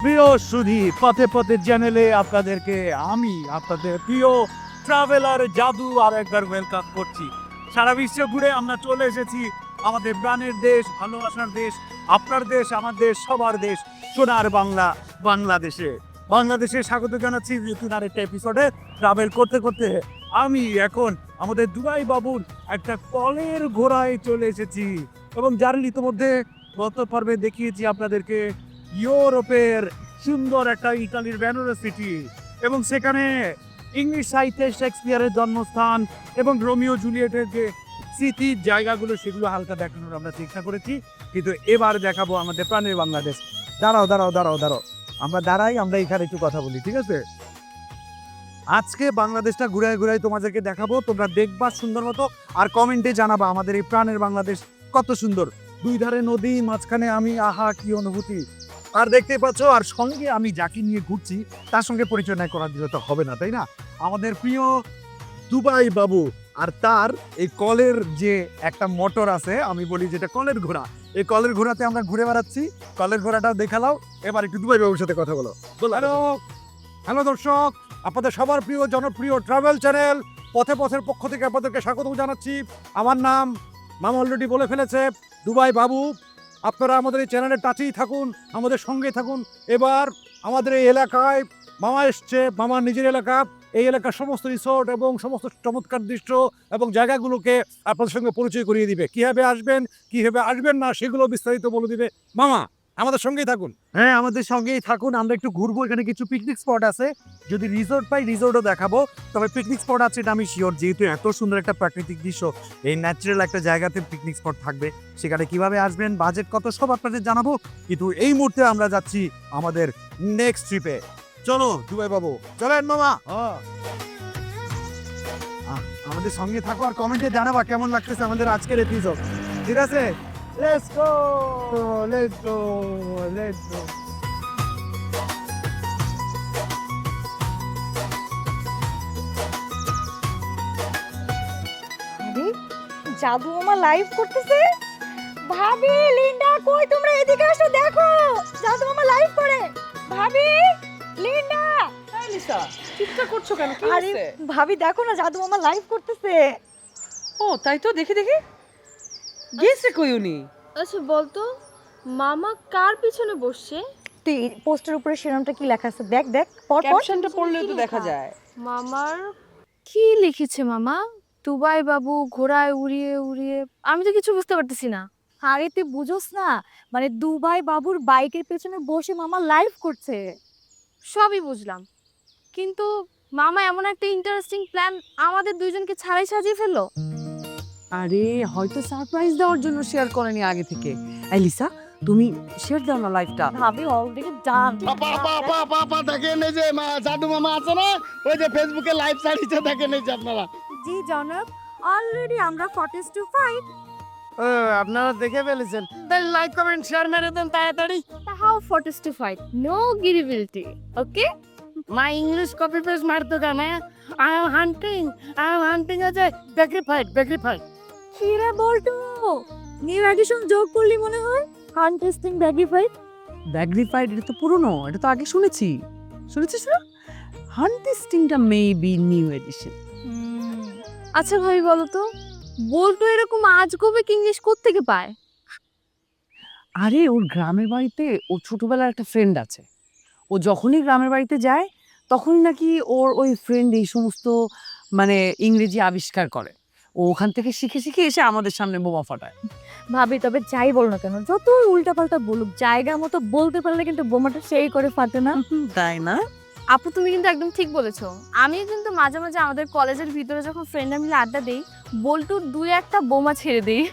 প্রিয় সুধী, পথে পথে চ্যানেলে আপনাদেরকে আমি আপনাদের প্রিয় ট্রাভেলার জাদু আর একবার ওয়েলকাম করছি। সারা বিশ্ব ঘুরে আমরা চলে এসেছি আমাদের প্রাণের দেশ, ভালোবাসার দেশ, আপনার দেশ, আমার দেশ, সবার দেশ, সোনার বাংলা, বাংলাদেশে। বাংলাদেশে স্বাগত জানাচ্ছি নতুন আরেকটা এপিসোডে। ট্রাভেল করতে করতে আমি এখন আমাদের দুবাই বাবুর একটা কলের ঘোড়ায় চলে এসেছি এবং যার ইতিমধ্যে গত পর্বে দেখিয়েছি আপনাদেরকে ইউরোপের সুন্দর একটা ইতালির ভেনোস সিটি এবং সেখানে ইংলিশ সাহিত্যে শেক্সপিয়ারের জন্মস্থান এবং রোমিও জুলিয়েটের যে স্মৃতির জায়গাগুলো সেগুলো হালকা দেখানোর আমরা চেষ্টা করেছি, কিন্তু এবার দেখাবো আমাদের প্রাণের বাংলাদেশ। দাঁড়াও, আমরা দাঁড়াই, আমরা এখানে একটু কথা বলি, ঠিক আছে? আজকে বাংলাদেশটা ঘুরায় ঘুরায় তোমাদেরকে দেখাবো, তোমরা দেখবা সুন্দর মতো আর কমেন্টে জানাবা আমাদের এই প্রাণের বাংলাদেশ কত সুন্দর। দুই ধারে নদী, মাঝখানে আমি, আহা কি অনুভূতি। আর দেখতে পাচ্ছ, আর সঙ্গে আমি যাকে নিয়ে ঘুরছি তার সঙ্গে পরিচয় না করা দিলে তো হবে না, তাই না? আমাদের প্রিয় দুবাই বাবু, আর তার এই কলের যে একটা মোটর আছে, আমি বলি যেটা কলের ঘোড়া, এই কলের ঘোড়াতে আমরা ঘুরে বেড়াচ্ছি। কলের ঘোড়াটাও দেখালাও। এবার একটু দুবাই বাবুর সাথে কথা বলো। হ্যালো দর্শক, আপনাদের সবার প্রিয় জনপ্রিয় ট্রাভেল চ্যানেল পথে পথের পক্ষ থেকে আপনাদেরকে স্বাগত জানাচ্ছি। আমার নাম মামা অলরেডি বলে ফেলেছে, দুবাই বাবু। আপনারা আমাদের এই চ্যানেলের টাচেই থাকুন, আমাদের সঙ্গে থাকুন। এবার আমাদের এই এলাকায় মামা এসছে, মামার নিজের এলাকা। এই এলাকার সমস্ত রিসোর্ট এবং সমস্ত চমৎকার দৃশ্য এবং জায়গাগুলোকে আপনাদের সঙ্গে পরিচয় করিয়ে দিবে। কীভাবে আসবেন, কীভাবে আসবেন না, সেগুলো বিস্তারিত বলে দিবে মামা। আমাদের সঙ্গেই থাকুন। হ্যাঁ, আমাদের সঙ্গেই থাকুন। আমরা একটু ঘুরবো, এখানে কিছু পিকনিক স্পট আছে। যদি রিসোর্ট পাই রিসোর্টও দেখাবো, তবে পিকনিক স্পট আছে এটা আমি শিওর। যেহেতু এত সুন্দর একটা প্রাকৃতিক দৃশ্য, এই ন্যাচারাল একটা জায়গাতে পিকনিক স্পট থাকবে, সেখানে কিভাবে আসবেন, বাজেট কত, সব আপনাদের জানাবো। কিন্তু এই মুহূর্তে আমরা যাচ্ছি আমাদের নেক্সট ট্রিপে। চলো দুবাই বাবু, চলেন মামা। আমাদের সঙ্গে থাকো আর কমেন্টে জানাবা কেমন লাগতেছে আমাদের আজকের এপিসোড, ঠিক আছে? Let's go, let's go, let's go. আরে জাদু মামা লাইভ করতেছে। ভাবি, লিন্ডা, কই তোমরা? এদিকে আসো, দেখো জাদু মামা লাইভ করে। ভাবি, লিন্ডা। লিসা, চিৎকার করছো কেন? কি আরে হয়েছে? ভাবি দেখো না, জাদু মামা লাইভ করতেছে। ও তাই তো, দেখি গেছে কই উনি? আচ্ছা বলতো, মামা কার পিছনে বসছে? তুই পোস্টের উপরে শিরোনামটা কি লেখা আছে দেখ, দেখ পর পর। ক্যাপশনটা পড়লেও তো দেখা যায়। মামার কি লিখেছে মামা? দুবাই বাবু ঘোড়ায় উড়িয়ে উড়িয়ে, আমি তো কিছু বুঝতে পারতেছি না। আরে তুই বুঝোস না, মানে দুবাই বাবুর বাইকের পেছনে বসে মামা লাইভ করছে। সবই বুঝলাম, কিন্তু মামা এমন একটা ইন্টারেস্টিং প্ল্যান আমাদের দুইজনকে ছাড়াই সাজিয়ে ফেললো। আরে হয়তো সারপ্রাইজ দেওয়ার জন্য শেয়ার করেনি আগে থেকে। এই লিসা, তুমি শেয়ার দাও না লাইভটা। ভাবি অলরেডি ডান। পাপা দেখেন এই যে জাদু মামা আছে না, ওই যে ফেসবুকে লাইভ ছাড়িয়েছে, দেখেন এই যে আপনারা। জি জনাব, অলরেডি আমরা 42 আপনারা দেখে ফেলেছেন, তাই লাইক কমেন্ট শেয়ার মেরে দেন তাড়াতাড়ি। How fortified, no credibility, okay? My English copy paste মারতো কেন? আই এম হান্টিং আছে ব্যাগরিফাইড। কি রে বলটু, নিউ এডিশন যোগ করলি মনে হয়। কন্টেস্টিং ব্যাগিফাইড। ব্যাগরিফাইড এটা তো পুরনো, এটা তো আগে শুনেছিস না? হান্টিস্টিংটা মেবি নিউ এডিশন। আচ্ছা ভাবি বলো তো, বলতো এরকম আজগবি ইংলিশ কোত্থেকে পায়? আরে ওর গ্রামের বাড়িতে ওর ছোটবেলার একটা ফ্রেন্ড আছে। ও যখনই গ্রামের বাড়িতে যায় তখনই নাকি ওর ওই ফ্রেন্ড এই সমস্ত মানে ইংরেজি আবিষ্কার করে। ও ওখান থেকে শিখে শিখে এসে আমাদের সামনে বোমা ফাটায়। ভাবি তবে যাই বল না কেন, যতই উল্টাপাল্টা বলুক, জায়গা মতো বলতে পারলে কিন্তু বোমাটা সেই করে ফাটে না। তাই না? আপু তুমি কিন্তু একদম ঠিক বলেছো। আমিও কিন্তু মাঝে মাঝে আমাদের কলেজের ভিতরে যখন ফ্রেন্ডরা মিলে আড্ডা দেই, বল্টুর দুই একটা বোমা ছেড়ে দিই।